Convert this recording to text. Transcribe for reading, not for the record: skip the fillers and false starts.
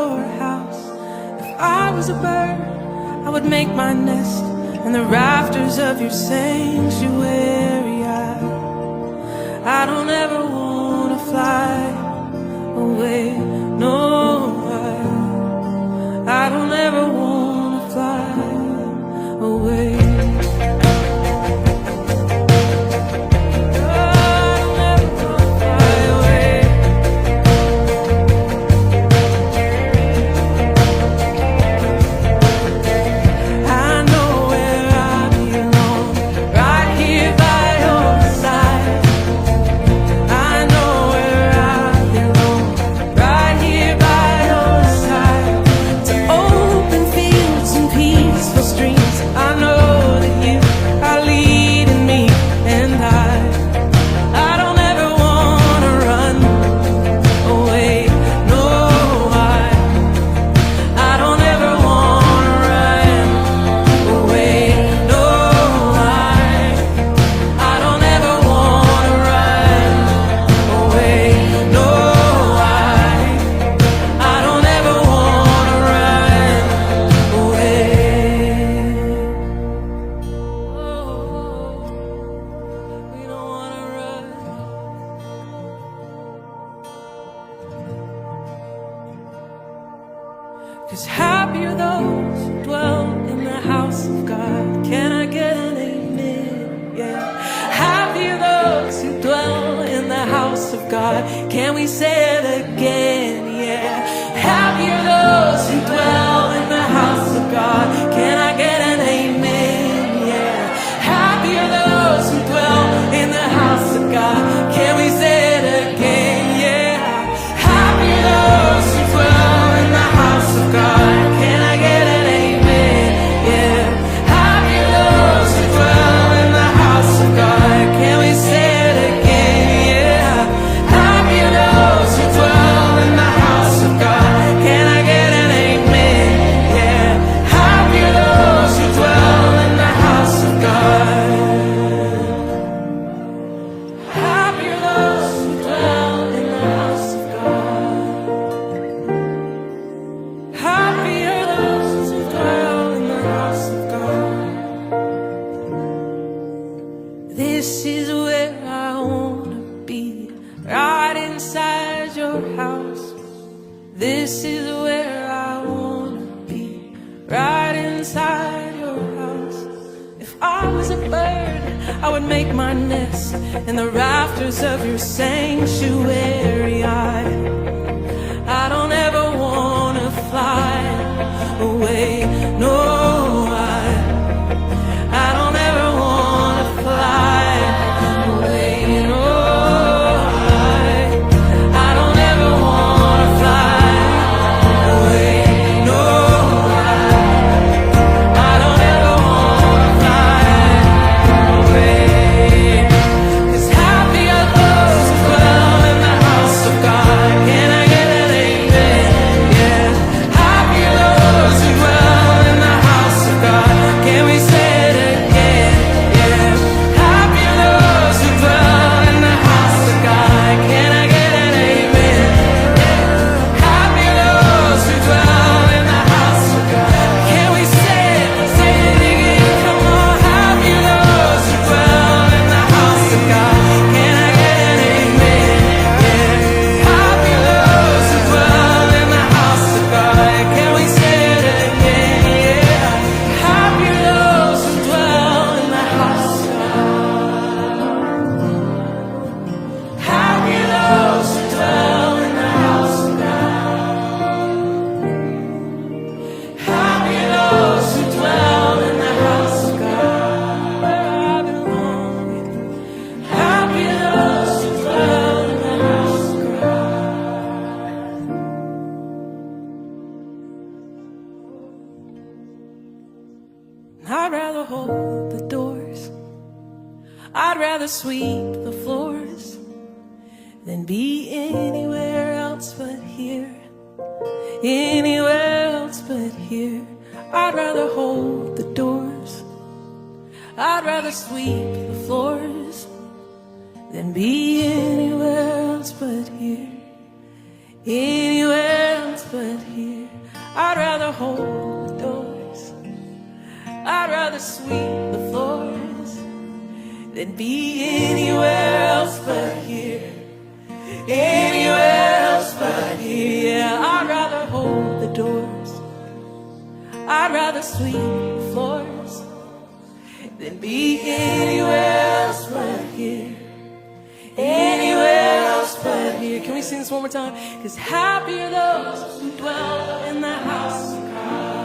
your house. If I was a bird, I would make my nest in the rafters of your sanctuary. I don't ever wanna fly away, no, I don't ever wanna fly away. Cause happy are those who dwell in the house of God. Can I get an amen? Yeah. Happy are those who dwell in the house of God. Can we say it again? Yeah. Happy are those who dwell in the house of God. Can I get an amen? Yeah. Happy are those who dwell in the house of God. Can we say it again? Yeah. Happy are those who dwell in the house of God. Can I get an amen? Yeah. Happy are those who dwell in the house of God. Can we say it again? Yeah. Happy are those who dwell in the house of God. Can I get an amen? Yeah. Happy are those who dwell in the house of God. Happy are those who dwell in the house of God. Happy are those who dwell in the house of God. This is where I wanna be, right inside your house. This is where I wanna be, right inside your house. If I was a bird, I would make my nest in the rafters of your sanctuary. I don't ever wanna fly away, no, I don't ever wanna fly away, no, I don't ever wanna fly away, no, I don't ever wanna fly away. 'Cause happy are those who dwell in the house of God. Can I get an amen? Yeah. Happy are those who dwell in the house of God. Can we say it again? Yeah. Happy are those who dwell in the house of God. Can I get an amen? Yeah. Happy are those who dwell in the house of God. Can we say it? Say it again. Come on. Happy are those who dwell in the house of God. Can I get an amen? Yeah. Happy are those who dwell in the house of God. Can we say it again? Yeah. Happy are those who dwell in the house of God. Happy are those who dwell in the house of God. Happy are those who dwell in the house of God, where I belong. Happy are those who dwell in the house of God. I'd rather hold the doors, I'd rather sweep the floors than be anywhere else but here. Anywhere else but here. I'd rather hold the doors, I'd rather sweep the floors than be anywhere else but here. Anywhere else but here. I'd rather hold the doors. I'd rather sweep the floors than be anywhere else but here. Anywhere else but here. Yeah, I'd rather hold the doors. I'd rather sweep the floors than be anywhere else but here. Anywhere else but here. Can we sing this one more time? 'Cause happy are those who dwell in the house of God.